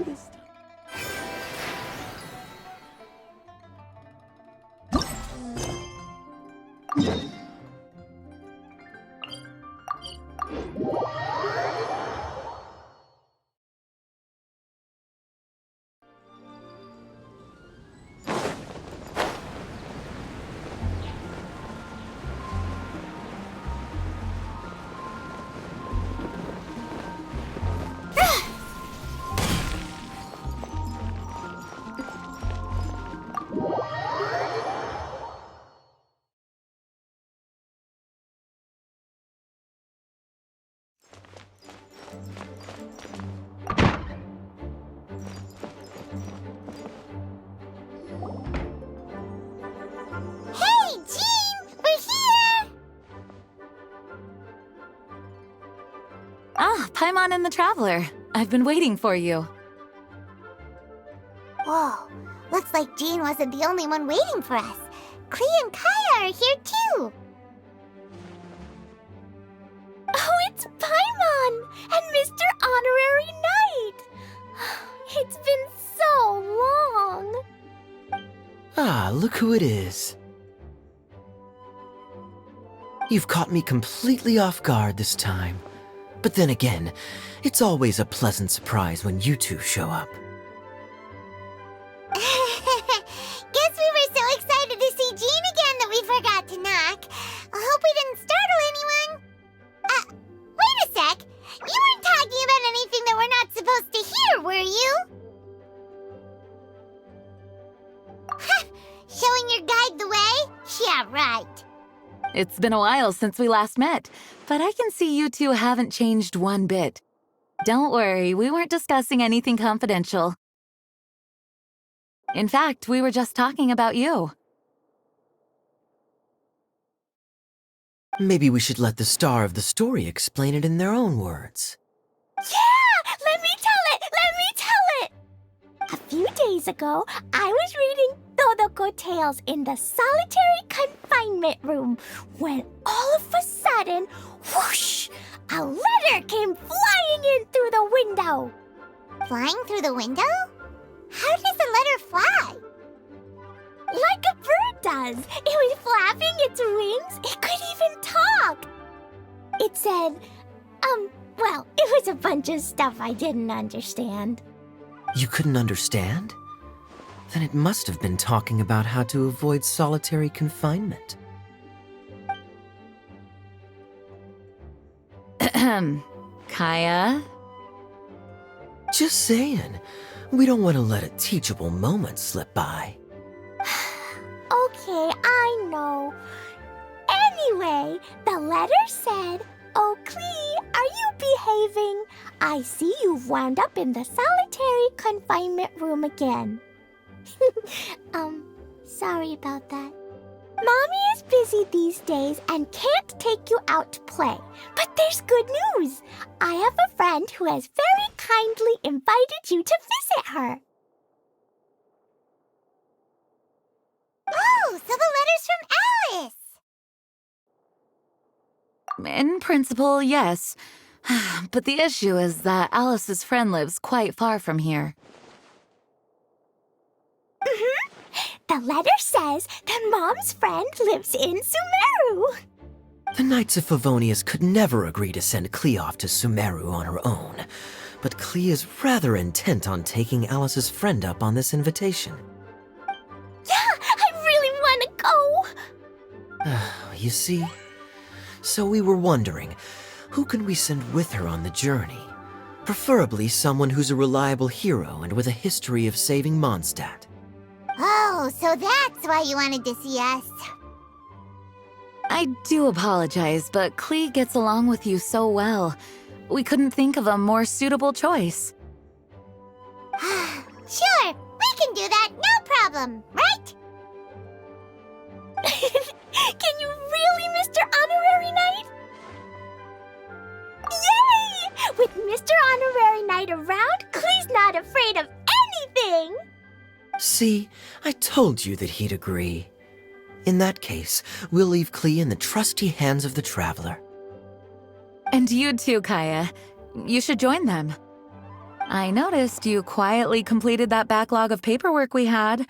this time. Ah, Paimon and the Traveler. I've been waiting for you. Whoa, looks like Jean wasn't the only one waiting for us. Klee and Kaya are here too. Oh, it's Paimon and Mr. Honorary Knight. It's been so long. Ah, look who it is. You've caught me completely off guard this time. But then again, it's always a pleasant surprise when you two show up. Guess we were so excited to see Jean again that we forgot to knock. I hope we didn't startle anyone. Wait a sec. You weren't talking about anything that we're not supposed to hear, were you? Showing your guide the way? Yeah, right. It's been a while since we last met, but I can see you two haven't changed one bit. Don't worry, we weren't discussing anything confidential. In fact, we were just talking about you. Maybe we should let the star of the story explain it in their own words. Yeah! Let me tell it! Let me tell it! A few days ago, I was reading Todoko Tales in the solitary confinement room when all of a sudden, whoosh, a letter came flying in through the window. Flying through the window? How does a letter fly? Like a bird does. It was flapping its wings. It could even talk. It said, well, it was a bunch of stuff I didn't understand. You couldn't understand? Then it must have been talking about how to avoid solitary confinement. Kaya? Just saying. We don't want to let a teachable moment slip by. Okay, I know. Anyway, the letter said, "Oh, Klee, are you behaving? I see you've wound up in the solitary confinement room again." Sorry about that. Mommy is busy these days and can't take you out to play. But there's good news. I have a friend who has very kindly invited you to visit her. Oh, so the letter's from Alice! In principle, yes. But the issue is that Alice's friend lives quite far from here. The letter says that Mom's friend lives in Sumeru. The Knights of Favonius could never agree to send Klee off to Sumeru on her own, but Klee is rather intent on taking Alice's friend up on this invitation. Yeah, I really want to go. You see? So we were wondering, who can we send with her on the journey? Preferably someone who's a reliable hero and with a history of saving Mondstadt. Oh, so that's why you wanted to see us. I do apologize, but Klee gets along with you so well. We couldn't think of a more suitable choice. Sure, we can do that, no problem, right? Can you really, Mr. Honorary Knight? Yay! With Mr. Honorary Knight around, Klee's not afraid of anything! See, I told you that he'd agree. In that case, we'll leave Klee in the trusty hands of the Traveler. And you too, Kaya. You should join them. I noticed you quietly completed that backlog of paperwork we had.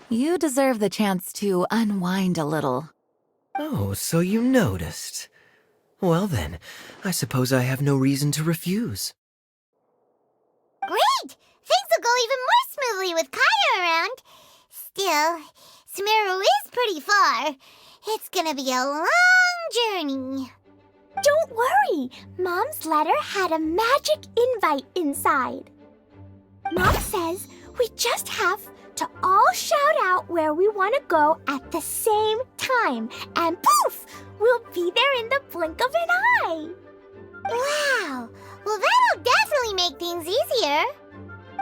You deserve the chance to unwind a little. Oh, so you noticed. Well then, I suppose I have no reason to refuse. Great! Things will go even more smoothly with Kaya around. Still, Sumeru is pretty far. It's gonna be a long journey. Don't worry, Mom's letter had a magic invite inside. Mom says we just have to all shout out where we want to go at the same time, and poof, we'll be there in the blink of an eye. Wow! Well, that'll definitely make things easier.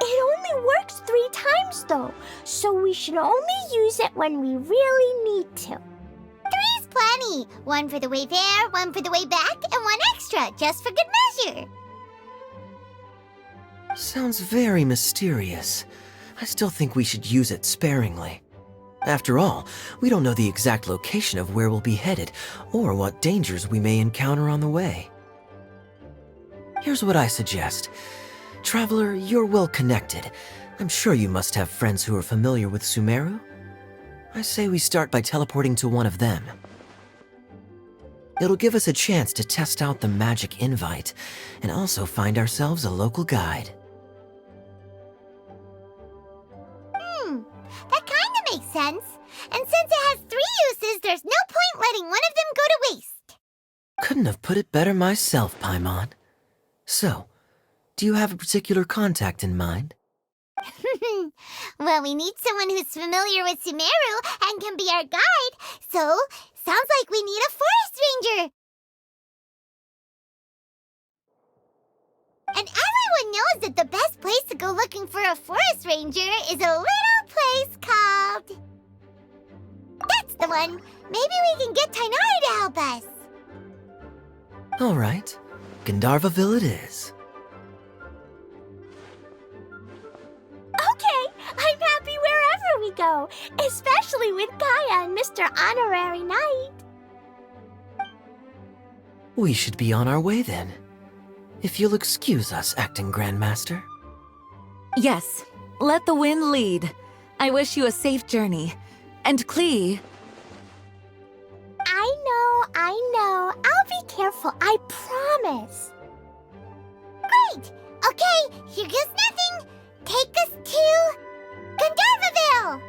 It only works 3 times though, so we should only use it when we really need to. 3's plenty. 1 for the way there, 1 for the way back, and 1 extra, just for good measure. Sounds very mysterious. I still think we should use it sparingly. After all, we don't know the exact location of where we'll be headed, or what dangers we may encounter on the way. Here's what I suggest. Traveler, you're well connected. I'm sure you must have friends who are familiar with Sumeru. I say we start by teleporting to one of them. It'll give us a chance to test out the magic invite, and also find ourselves a local guide. That kinda makes sense. And since it has 3 uses, there's no point letting one of them go to waste. Couldn't have put it better myself, Paimon. So, do you have a particular contact in mind? Well, we need someone who's familiar with Sumeru and can be our guide, so sounds like we need a forest ranger. And everyone knows that the best place to go looking for a forest ranger is a little place called... That's the one! Maybe we can get Tainari to help us. All right, Gandharvaville it is. Okay, I'm happy wherever we go, especially with Kaya and Mr. Honorary Knight. We should be on our way then. If you'll excuse us, Acting Grandmaster. Yes, let the wind lead. I wish you a safe journey. And Klee... I know. I'll be careful, I promise. Great! Okay, here goes nothing. Take us to... Gandharvaville!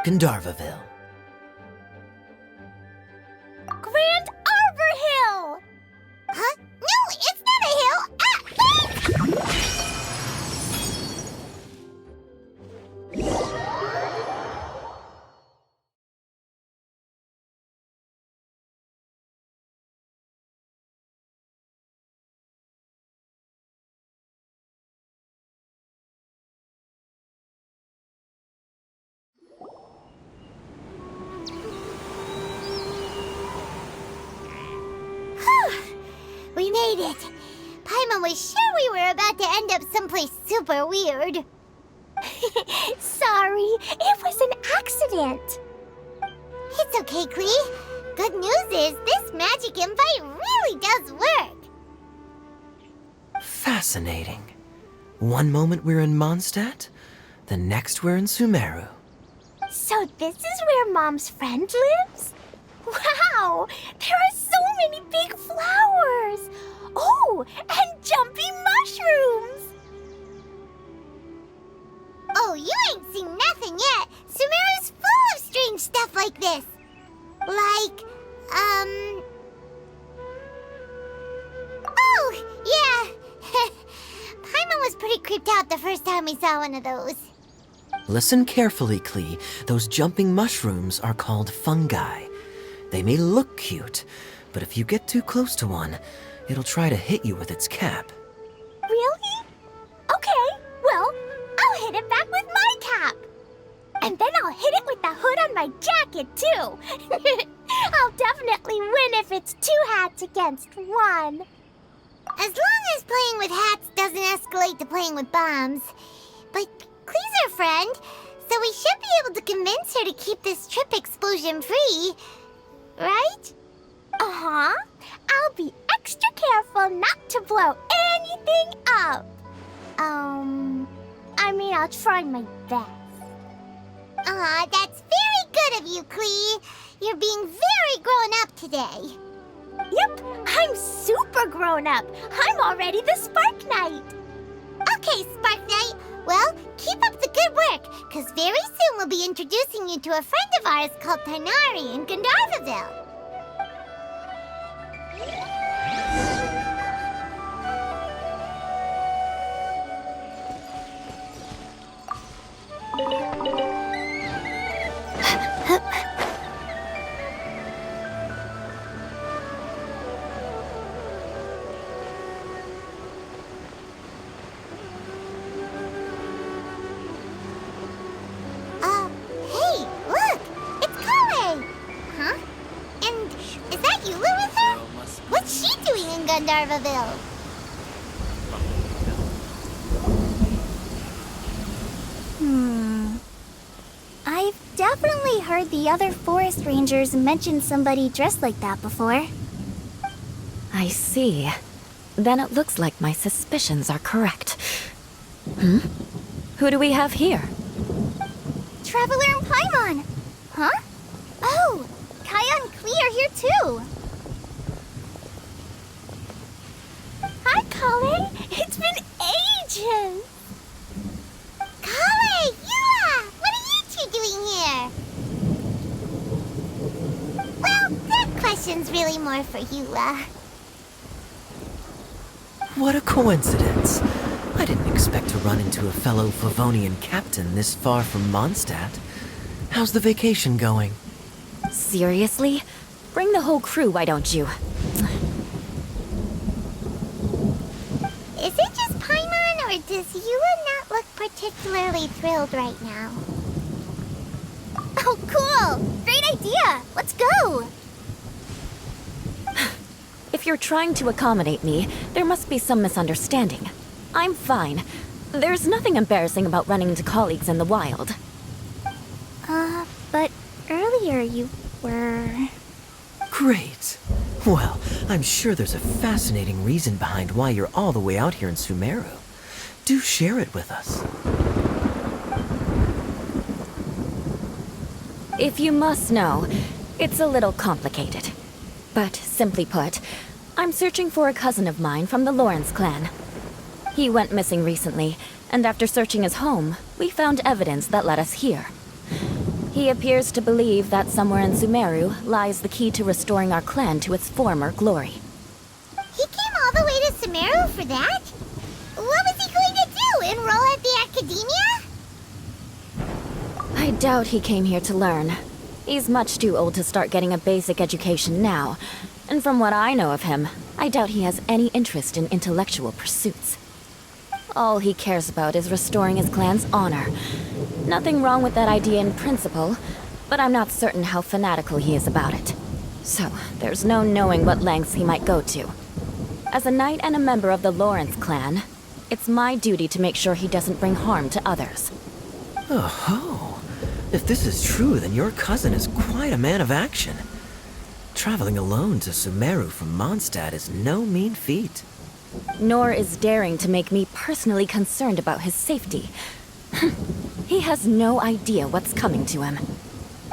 Gandharvaville. Grand Arbor Hill! Huh? No, it's not a hill! We made it. Paimon was sure we were about to end up someplace super weird. Sorry, it was an accident. It's okay, Klee. Good news is this magic invite really does work. Fascinating. One moment we're in Mondstadt, the next we're in Sumeru. So this is where Mom's friend lives? Wow, there are so many big flowers. Oh, and jumping mushrooms. Oh, you ain't seen nothing yet. Sumeru's full of strange stuff like this. Like, Oh, yeah. Paimon was pretty creeped out the first time we saw one of those. Listen carefully, Klee. Those jumping mushrooms are called fungi. They may look cute, but if you get too close to one, it'll try to hit you with its cap. Really? Okay, well, I'll hit it back with my cap. And then I'll hit it with the hood on my jacket, too. I'll definitely win if it's 2 hats against 1. As long as playing with hats doesn't escalate to playing with bombs. But Klee's our friend, so we should be able to convince her to keep this trip explosion-free. Right? Uh-huh. I'll be extra careful not to blow anything up. I'll try my best. Aw, that's very good of you, Klee. You're being very grown up today. Yep, I'm super grown up. I'm already the Spark Knight. Okay, Spark Knight. Well, keep up the good work, because very soon we'll be introducing you to a friend of ours called Tighnari in Gandharvaville. Hey, look! It's Kale! Huh? And is that Eula with her? What's she doing in Gandharvaville? I've definitely heard the other forest rangers mention somebody dressed like that before. I see. Then it looks like my suspicions are correct. Who do we have here? Traveler and Paimon! Huh? Oh, Kaya and Klee are here too! Hi, Kale! It's been ages! Kale! Eula! What are you two doing here? Well, that question's really more for Eula. What a coincidence. I didn't expect to run into a fellow Favonian captain this far from Mondstadt. How's the vacation going? Seriously? Bring the whole crew, why don't you? Is it just Paimon, or does Eula not look particularly thrilled right now? Oh, cool! Great idea! Let's go! If you're trying to accommodate me, there must be some misunderstanding. I'm fine. There's nothing embarrassing about running into colleagues in the wild. But earlier you were... Great. Well, I'm sure there's a fascinating reason behind why you're all the way out here in Sumeru. Do share it with us. If you must know, it's a little complicated. But simply put, I'm searching for a cousin of mine from the Lawrence clan. He went missing recently, and after searching his home, we found evidence that led us here. He appears to believe that somewhere in Sumeru lies the key to restoring our clan to its former glory. He came all the way to Sumeru for that? What was he going to do? Enroll at the academia? I doubt he came here to learn. He's much too old to start getting a basic education now, and from what I know of him, I doubt he has any interest in intellectual pursuits. All he cares about is restoring his clan's honor. Nothing wrong with that idea in principle, but I'm not certain how fanatical he is about it. So, there's no knowing what lengths he might go to. As a knight and a member of the Lawrence clan, it's my duty to make sure he doesn't bring harm to others. Oh-ho. If this is true, then your cousin is quite a man of action. Traveling alone to Sumeru from Mondstadt is no mean feat. Nor is daring to make me personally concerned about his safety. He has no idea what's coming to him.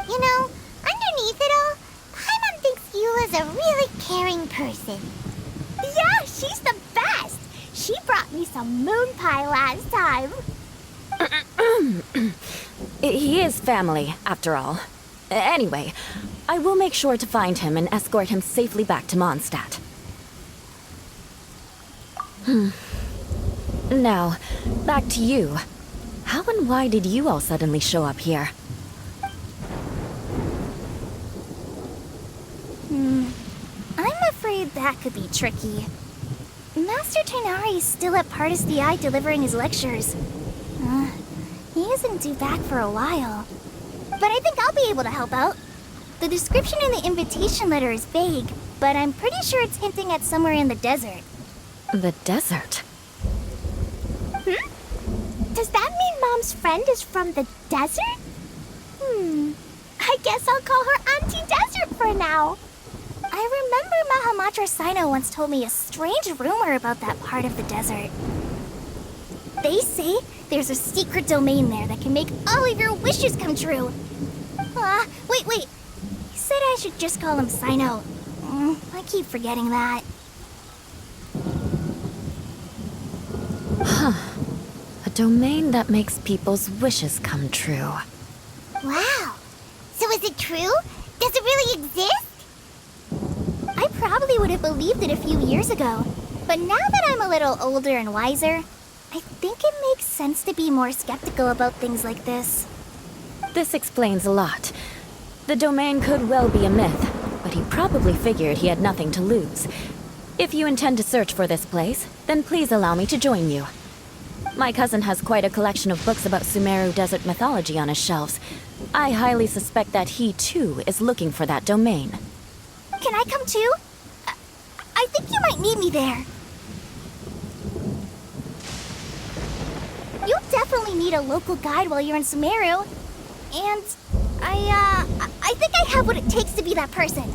You know, underneath it all, Paimon thinks Eula's a really caring person. Yeah, she's the best! She brought me some moon pie last time. He is family, after all. Anyway, I will make sure to find him and escort him safely back to Mondstadt. Now, back to you. How and why did you all suddenly show up here? I'm afraid that could be tricky. Master Tighnari is still at Pardus Eye delivering his lectures. He isn't due back for a while. But I think I'll be able to help out. The description in the invitation letter is vague, but I'm pretty sure it's hinting at somewhere in the desert. The desert? Does that mean Mom's friend is from the desert? I guess I'll call her Auntie Desert for now. I remember Mahamatra Sino once told me a strange rumor about that part of the desert. They say there's a secret domain there that can make all of your wishes come true. Wait. You said I should just call him Sino. I keep forgetting that. A domain that makes people's wishes come true. Wow. So is it true? Does it really exist? I probably would have believed it a few years ago. But now that I'm a little older and wiser, I think it makes sense to be more skeptical about things like this. This explains a lot. The domain could well be a myth, but he probably figured he had nothing to lose. If you intend to search for this place, then please allow me to join you. My cousin has quite a collection of books about Sumeru desert mythology on his shelves. I highly suspect that he, too, is looking for that domain. Can I come too? I think you might need me there. You'll definitely need a local guide while you're in Sumeru. And I think I have what it takes to be that person.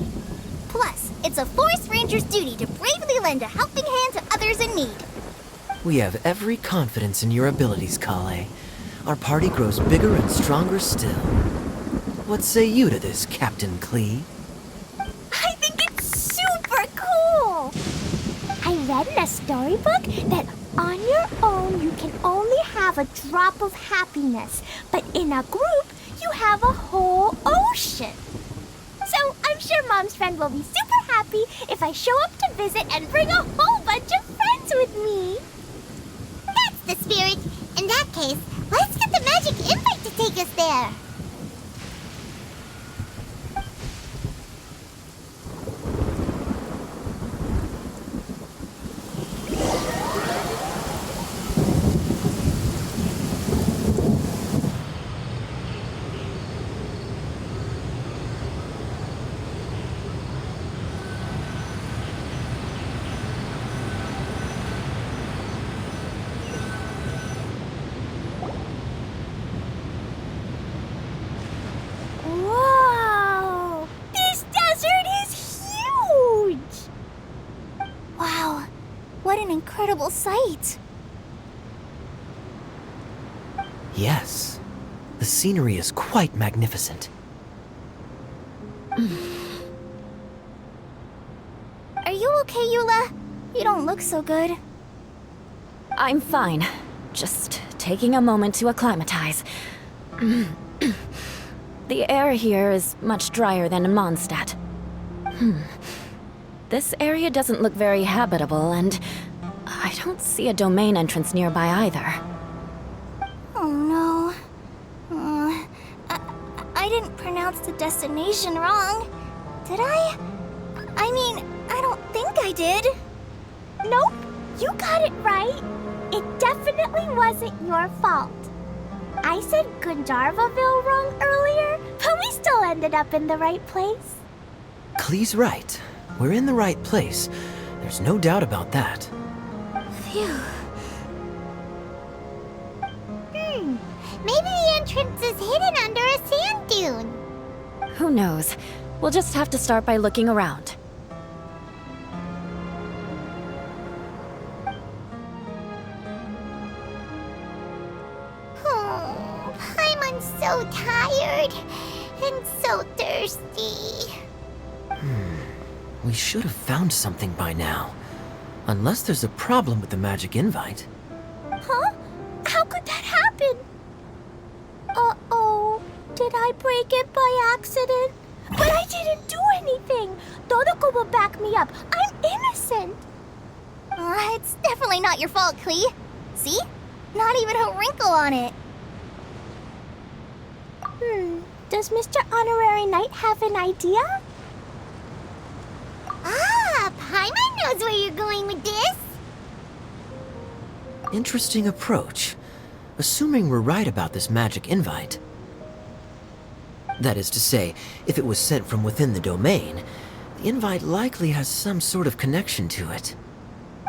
Plus, it's a forest ranger's duty to bravely lend a helping hand to others in need. We have every confidence in your abilities, Kale. Our party grows bigger and stronger still. What say you to this, Captain Klee? I think it's super cool! I read in a storybook that on your own you can only have a drop of happiness, but in a group you have a whole ocean. So I'm sure Mom's friend will be super happy if I show up to visit and bring a whole bunch of friends with me. That's the spirit. In that case, let's get the magic invite to take us there. Whoa! This desert is huge! Wow, what an incredible sight. Yes. The scenery is quite magnificent. Are you okay, Eula? You don't look so good. I'm fine. Just taking a moment to acclimatize. The air here is much drier than in Mondstadt. This area doesn't look very habitable, and I don't see a domain entrance nearby either. Oh no. I didn't pronounce the destination wrong. Did I? I mean, I don't think I did. Nope, you got it right. It definitely wasn't your fault. I said Gandharvaville wrong earlier, but we still ended up in the right place. Klee's right. We're in the right place. There's no doubt about that. Phew. Maybe the entrance is hidden under a sand dune. Who knows? We'll just have to start by looking around. Oh, Paimon's so tired and so thirsty. We should have found something by now. Unless there's a problem with the magic invite. Huh? How could that happen? Uh-oh. Did I break it by accident? But I didn't do anything. Todoko will back me up. I'm innocent. It's definitely not your fault, Klee. See? Not even a wrinkle on it. Does Mr. Honorary Knight have an idea? Ah, Paimon knows where you're going with this. Interesting approach. Assuming we're right about this magic invite. That is to say, if it was sent from within the domain, the invite likely has some sort of connection to it.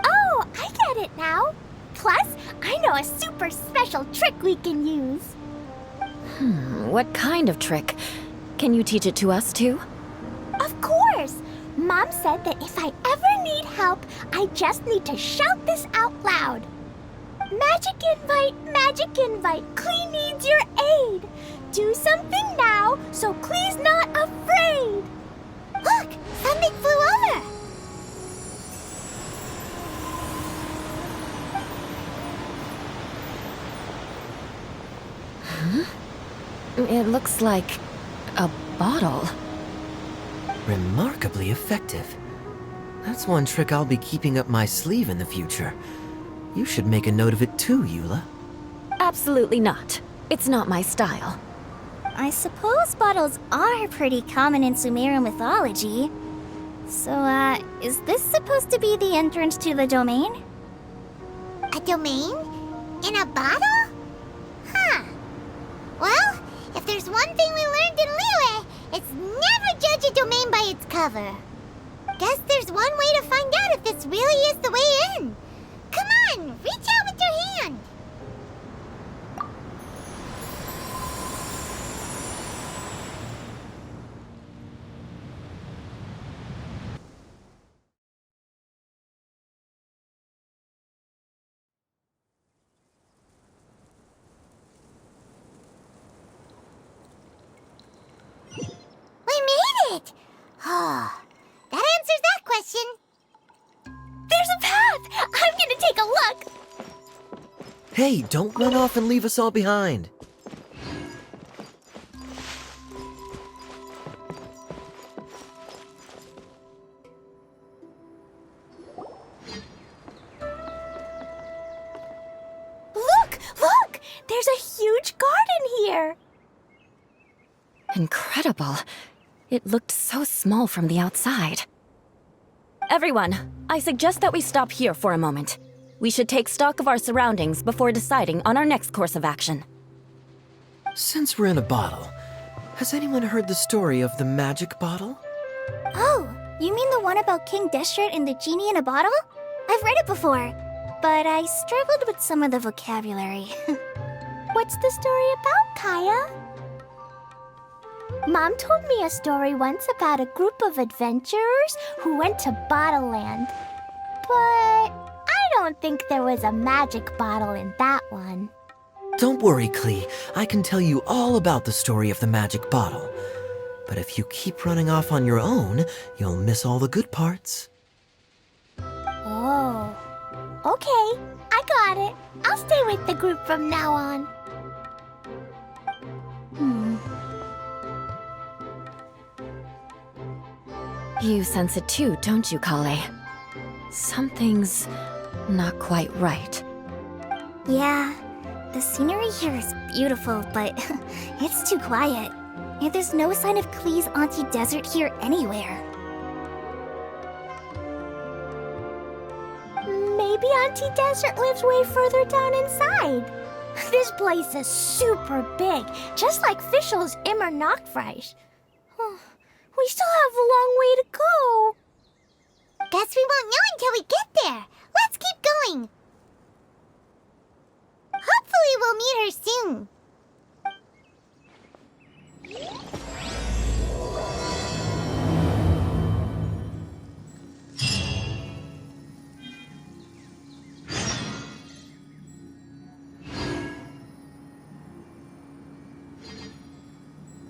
Oh, I get it now. Plus, I know a super special trick we can use. What kind of trick? Can you teach it to us too? Of course! Mom said that if I ever need help, I just need to shout this out loud. Magic invite, Klee needs your aid. Do something now, so Klee's not afraid. Look! Something flew over! It looks like a bottle. Remarkably effective. That's one trick I'll be keeping up my sleeve in the future. You should make a note of it too, Eula. Absolutely not. It's not my style. I suppose bottles are pretty common in Sumeru mythology. So, is this supposed to be the entrance to the domain? A domain? In a bottle? Huh. Well, if there's one thing we learned in Liyue, it's never judge a domain by its cover. Guess there's one way to find out if this really is the way in. Come on, reach out with your hand. We made it! Oh, that answers that question. There's a path! I'm gonna take a look! Hey, don't run off and leave us all behind. Look! There's a huge garden here! Incredible. It looked so small from the outside. Everyone, I suggest that we stop here for a moment. We should take stock of our surroundings before deciding on our next course of action. Since we're in a bottle, has anyone heard the story of the magic bottle? Oh, you mean the one about King Deshret and the genie in a bottle? I've read it before, but I struggled with some of the vocabulary. What's the story about, Kaya? Mom told me a story once about a group of adventurers who went to Bottle Land. But I don't think there was a magic bottle in that one. Don't worry, Klee. I can tell you all about the story of the magic bottle. But if you keep running off on your own, you'll miss all the good parts. Oh, okay. I got it. I'll stay with the group from now on. You sense it too, don't you, Kale? Something's not quite right. Yeah, the scenery here is beautiful, but it's too quiet. And there's no sign of Klee's Auntie Desert here anywhere. Maybe Auntie Desert lives way further down inside. This place is super big, just like Fischl's Immer Nachtreich. We still have a long way to go. Guess we won't know until we get there. Let's keep going. Hopefully we'll meet her soon.